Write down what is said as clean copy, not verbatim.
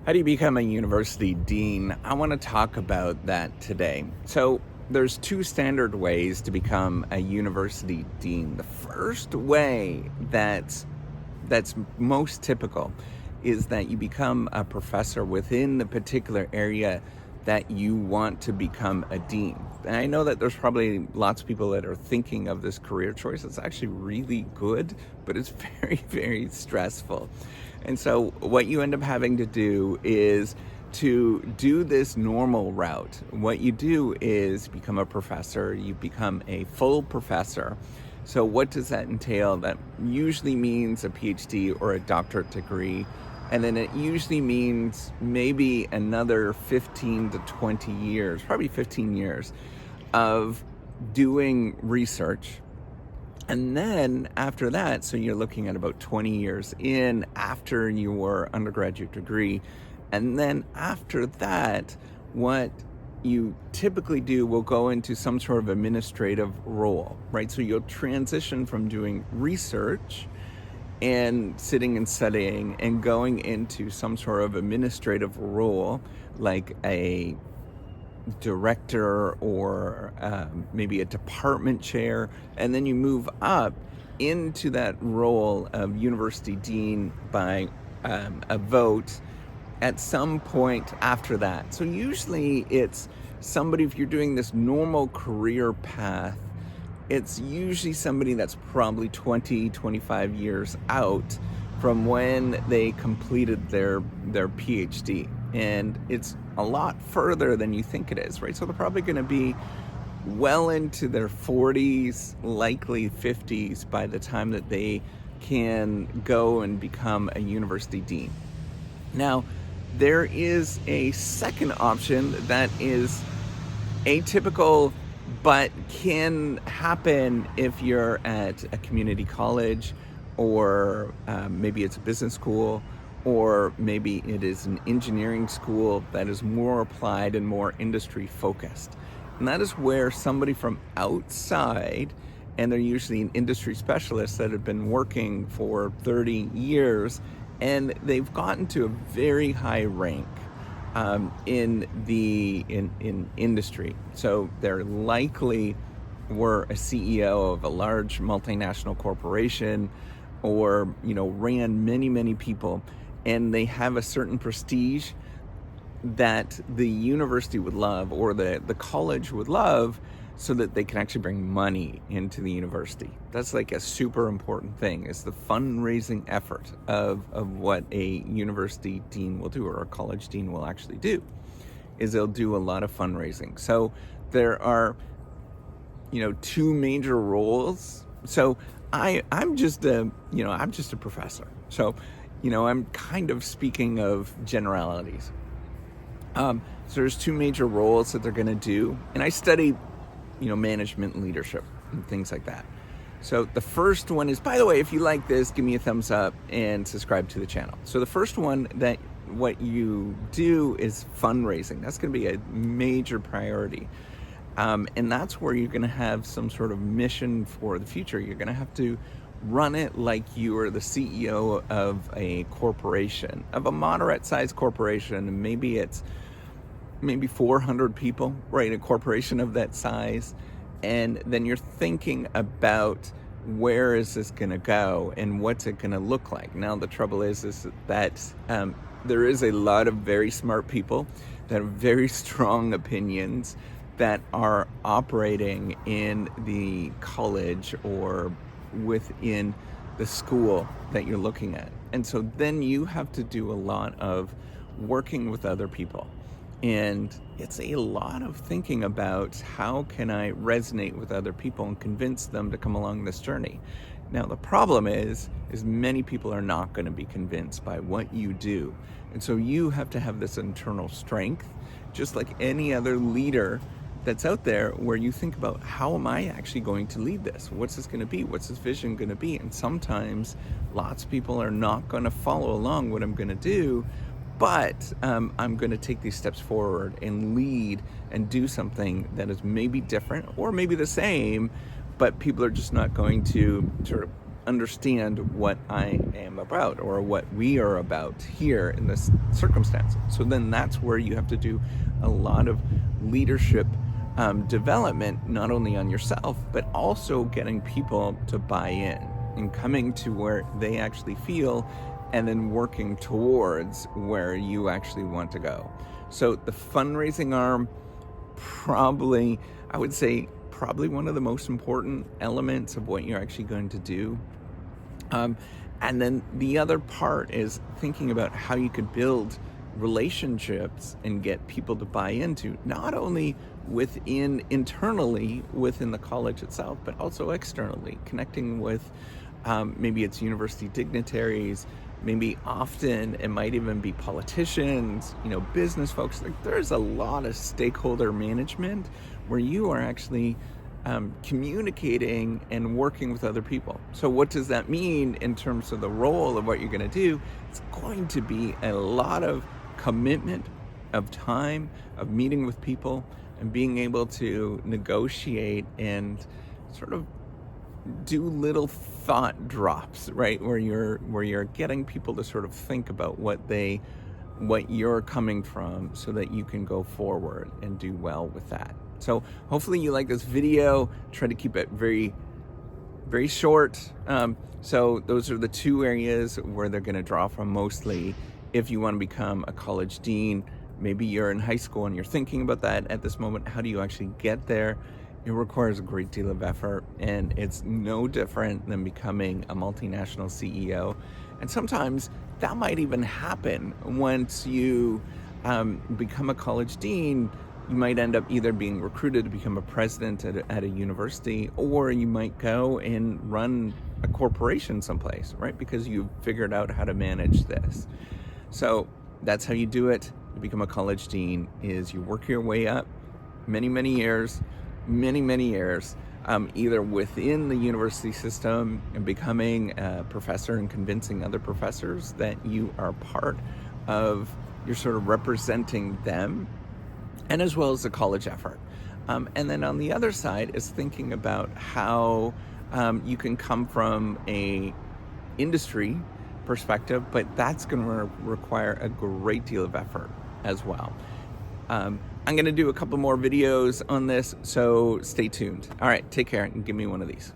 How do you become a university dean? I want to talk about that today. So, there's two standard ways to become a university dean. The first way that's most typical is that you become a professor within the particular area that you want to become a dean. And I know that there's probably lots of people that are thinking of this career choice. It's actually really good, but it's very, very stressful. And so what you end up having to do is to do this normal route. What you do is become a professor, you become a full professor. So what does that entail? That usually means a PhD or a doctorate degree. And then it usually means maybe another 15 to 20 years, probably 15 years of doing research. And then after that, so you're looking at about 20 years in after your undergraduate degree. And then after that, what you typically do will go into some sort of administrative role, right? So you'll transition from doing research and sitting and studying and going into some sort of administrative role, like a director or maybe a department chair, and then you move up into that role of university dean by a vote at some point after that. So usually it's somebody, if you're doing this normal career path, it's usually somebody that's probably 20, 25 years out from when they completed their PhD. And it's a lot further than you think it is, right? So they're probably going to be well into their 40s, likely 50s by the time that they can go and become a university dean. Now, there is a second option that is atypical but can happen if you're at a community college, or maybe it's a business school, or maybe it is an engineering school that is more applied and more industry focused. And that is where somebody from outside, and they're usually an industry specialist that have been working for 30 years, and they've gotten to a very high rank in industry. So they're likely were a CEO of a large multinational corporation, or ran many people, and they have a certain prestige that the university would love, or the college would love, so that they can actually bring money into the university. That's like a super important thing, is the fundraising effort of what a university dean will do, or a college dean will actually do, is they'll do a lot of fundraising. So there are, two major roles. So I'm just a professor. So, I'm kind of speaking of generalities. So there's two major roles that they're going to do. And I studied management and leadership and things like that. So the first one is, by the way, if you like this, give me a thumbs up and subscribe to the channel. So the first one, that what you do is fundraising. That's going to be a major priority. And that's where you're going to have some sort of mission for the future. You're going to have to run it like you are the CEO of a corporation, of a moderate-sized corporation. Maybe it's 400 people, right? A corporation of that size. And then you're thinking about, where is this going to go and what's it going to look like? Now, the trouble is that there is a lot of very smart people that have very strong opinions that are operating in the college or within the school that you're looking at. And so then you have to do a lot of working with other people. And it's a lot of thinking about, how can I resonate with other people and convince them to come along this journey? Now, the problem is many people are not going to be convinced by what you do. And so you have to have this internal strength, just like any other leader that's out there, where you think about, how am I actually going to lead this? What's this going to be? What's this vision going to be? And sometimes lots of people are not going to follow along what I'm going to do, but I'm going to take these steps forward and lead and do something that is maybe different or maybe the same, but people are just not going to sort of understand what I am about or what we are about here in this circumstance. So then that's where you have to do a lot of leadership development, not only on yourself, but also getting people to buy in and coming to where they actually feel and then working towards where you actually want to go. So the fundraising arm, probably, I would say, probably one of the most important elements of what you're actually going to do. And then the other part is thinking about how you could build relationships and get people to buy into, not only internally within the college itself, but also externally, connecting with maybe it's university dignitaries, maybe often it might even be politicians, business folks. Like, there's a lot of stakeholder management where you are actually communicating and working with other people. So what does that mean in terms of the role of what you're going to do? It's going to be a lot of commitment of time, of meeting with people and being able to negotiate and sort of do little thought drops, right? Where you're getting people to sort of think about what you're coming from so that you can go forward and do well with that. So hopefully you like this video. Try to keep it very, very short. So those are the two areas where they're going to draw from mostly. If you want to become a college dean, maybe you're in high school and you're thinking about that at this moment. How do you actually get there? It requires a great deal of effort, and it's no different than becoming a multinational CEO. And sometimes that might even happen once you become a college dean. You might end up either being recruited to become a president at a university, or you might go and run a corporation someplace, right? Because you've figured out how to manage this. So that's how you do it. To become a college dean is you work your way up many years, either within the university system and becoming a professor and convincing other professors that you are part of, you're sort of representing them, and as well as the college effort. And then on the other side is thinking about how you can come from a industry perspective, but that's going to require a great deal of effort as well. I'm going to do a couple more videos on this, so stay tuned. All right, take care and give me one of these.